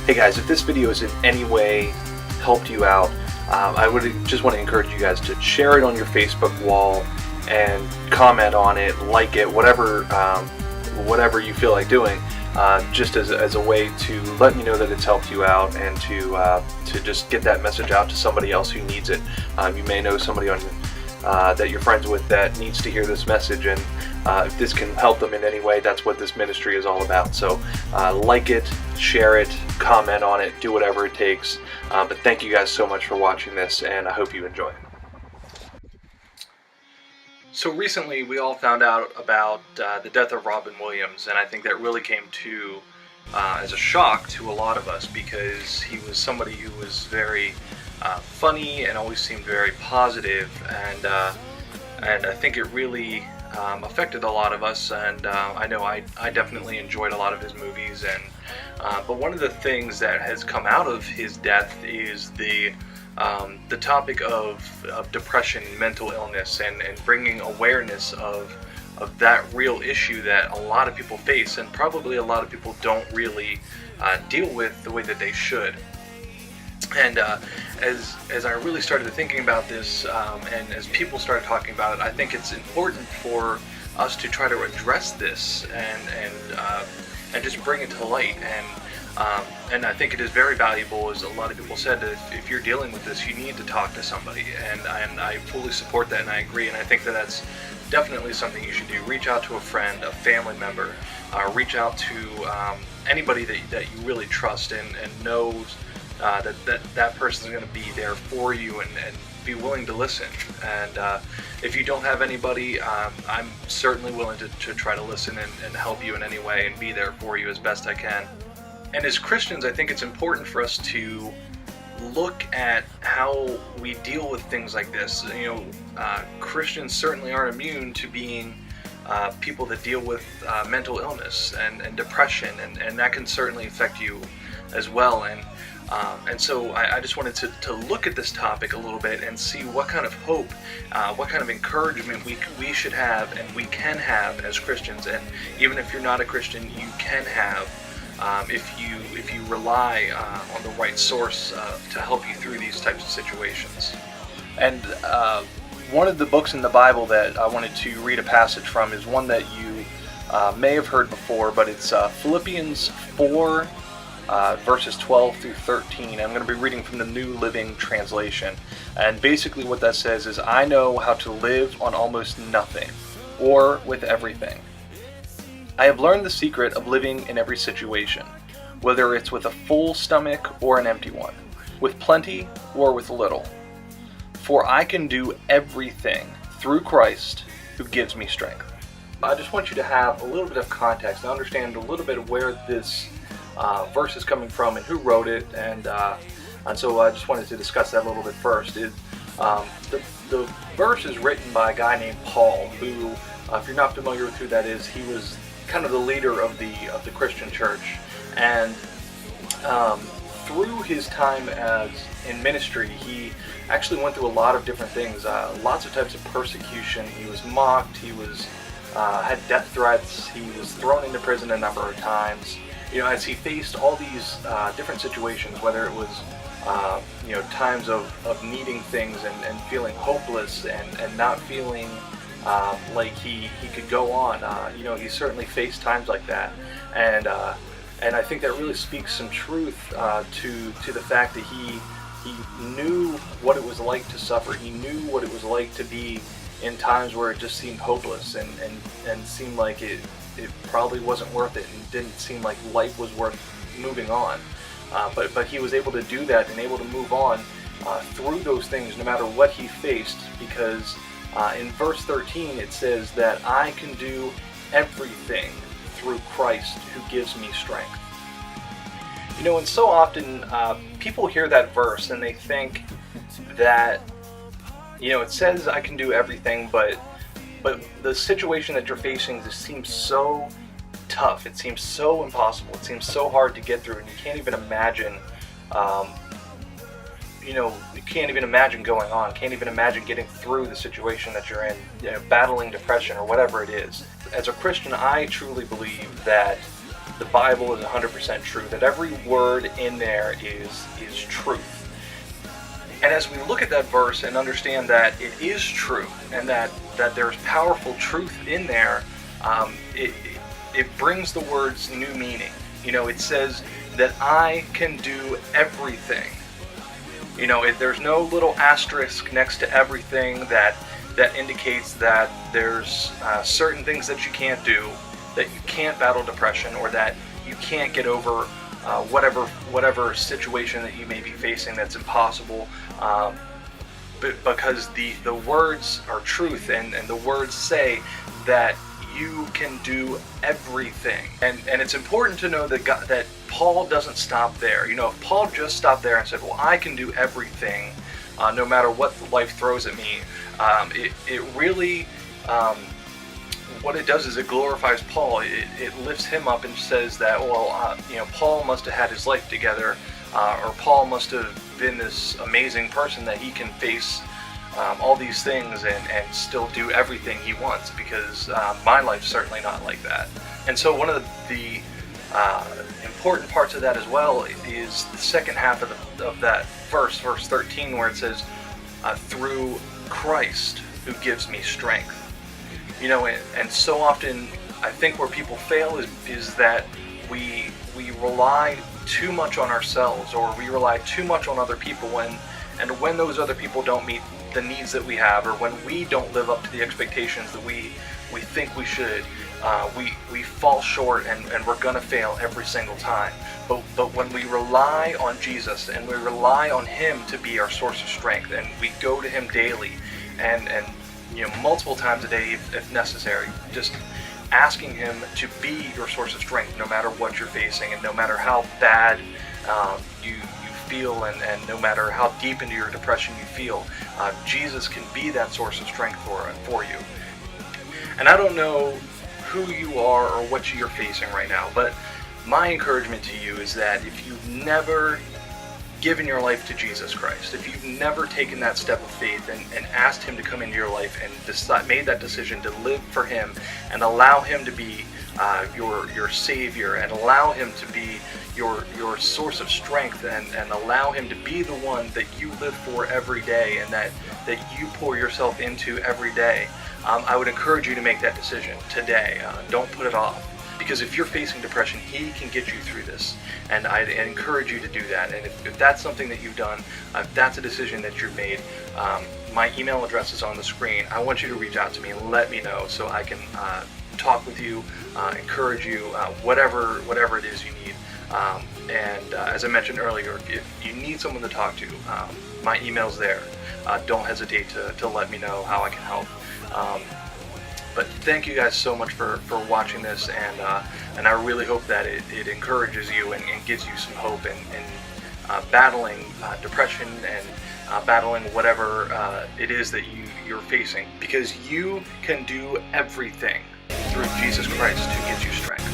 Hey guys, if this video has in any way helped you out, I would just want to encourage you guys to share it on your Facebook wall and comment on it, like it, whatever you feel like doing, just as a way to let me know that it's helped you out, and to just get that message out to somebody else who needs it. You may know somebody on that you're friends with that needs to hear this message, and if this can help them in any way, that's what this ministry is all about. So like it, share it, comment on it, do whatever it takes. But thank you guys so much for watching this, and I hope you enjoy it. So recently we all found out about the death of Robin Williams, and I think that really came to as a shock to a lot of us, because he was somebody who was very funny and always seemed very positive, and I think it really affected a lot of us, and I know I definitely enjoyed a lot of his movies, and but one of the things that has come out of his death is the topic of depression and mental illness, and bringing awareness of that real issue that a lot of people face, and probably a lot of people don't really deal with the way that they should. And as I really started thinking about this, and as people started talking about it, I think it's important for us to try to address this and just bring it to light. And I think it is very valuable, as a lot of people said, that if you're dealing with this, you need to talk to somebody. And I fully support that, and I agree. And I think that that's definitely something you should do. Reach out to a friend, a family member, reach out to anybody that you really trust and knows that person is going to be there for you and be willing to listen. And if you don't have anybody, I'm certainly willing to try to listen and help you in any way and be there for you as best I can. And as Christians, I think it's important for us to look at how we deal with things like this. Christians certainly aren't immune to being people that deal with mental illness and depression, and that can certainly affect you as well. And so I just wanted to look at this topic a little bit and see what kind of hope, what kind of encouragement we should have and we can have as Christians. And even if you're not a Christian, you can have if you rely on the right source to help you through these types of situations. And one of the books in the Bible that I wanted to read a passage from is one that you may have heard before, but it's Philippians 4. Verses 12 through 13. I'm going to be reading from the New Living Translation. And basically what that says is, I know how to live on almost nothing, or with everything. I have learned the secret of living in every situation, whether it's with a full stomach or an empty one, with plenty or with little. For I can do everything through Christ who gives me strength. I just want you to have a little bit of context and understand a little bit of where this verse is coming from and who wrote it, and so I just wanted to discuss that a little bit first. The verse is written by a guy named Paul, who, if you're not familiar with who that is, he was kind of the leader of the Christian church, and through his time in ministry, he actually went through a lot of different things, lots of types of persecution. He was mocked, he was had death threats, he was thrown into prison a number of times. As he faced all these different situations, whether it was, times of needing things and feeling hopeless and not feeling like he could go on. He certainly faced times like that. And I think that really speaks some truth to the fact that he knew what it was like to suffer. He knew what it was like to be in times where it just seemed hopeless and seemed like it probably wasn't worth it, and didn't seem like life was worth moving on. But he was able to do that and able to move on through those things no matter what he faced, because in verse 13 it says that I can do everything through Christ who gives me strength. And so often people hear that verse and they think that, it says I can do everything, but the situation that you're facing just seems so tough. It seems so impossible. It seems so hard to get through, and you can't even imagine, you can't even imagine going on. Can't even imagine getting through the situation that you're in, battling depression or whatever it is. as a Christian, I truly believe that the Bible is 100% true, that every word in there is truth. And as we look at that verse and understand that it is true and that there's powerful truth in there, it brings the words new meaning. It says that I can do everything. There's no little asterisk next to everything that indicates that there's certain things that you can't do, that you can't battle depression, or that you can't get over whatever situation that you may be facing that's impossible, but because the words are truth, and the words say that you can do everything. And it's important to know that Paul doesn't stop there. If Paul just stopped there and said, well, I can do everything, no matter what life throws at me, it really, what it does is it glorifies Paul. It lifts him up and says that, well, Paul must have had his life together, or Paul must have been this amazing person that he can face all these things and still do everything he wants, because my life's certainly not like that. And so one of the important parts of that as well is the second half of that verse 13, where it says, through Christ who gives me strength. And so often I think where people fail is that we rely too much on ourselves, or we rely too much on other people when those other people don't meet the needs that we have, or when we don't live up to the expectations that we think we should, we fall short, and we're gonna fail every single time. But when we rely on Jesus and we rely on Him to be our source of strength, and we go to Him daily and multiple times a day if necessary, just asking Him to be your source of strength no matter what you're facing, and no matter how bad you feel, and no matter how deep into your depression you feel, Jesus can be that source of strength for you. And I don't know who you are or what you're facing right now, but my encouragement to you is that if you've never given your life to Jesus Christ, if you've never taken that step of faith and asked Him to come into your life and made that decision to live for Him and allow Him to be your Savior, and allow Him to be your source of strength, and allow Him to be the one that you live for every day, and that you pour yourself into every day, I would encourage you to make that decision today. Don't put it off. Because if you're facing depression, He can get you through this. And I'd encourage you to do that. And if that's something that you've done, if that's a decision that you've made, my email address is on the screen. I want you to reach out to me and let me know, so I can talk with you, encourage you, whatever it is you need. And as I mentioned earlier, if you need someone to talk to, my email's there. Don't hesitate to let me know how I can help. But thank you guys so much for watching this, and I really hope that it encourages you and gives you some hope in battling depression and battling whatever it is that you're facing, because you can do everything through Jesus Christ who gives you strength.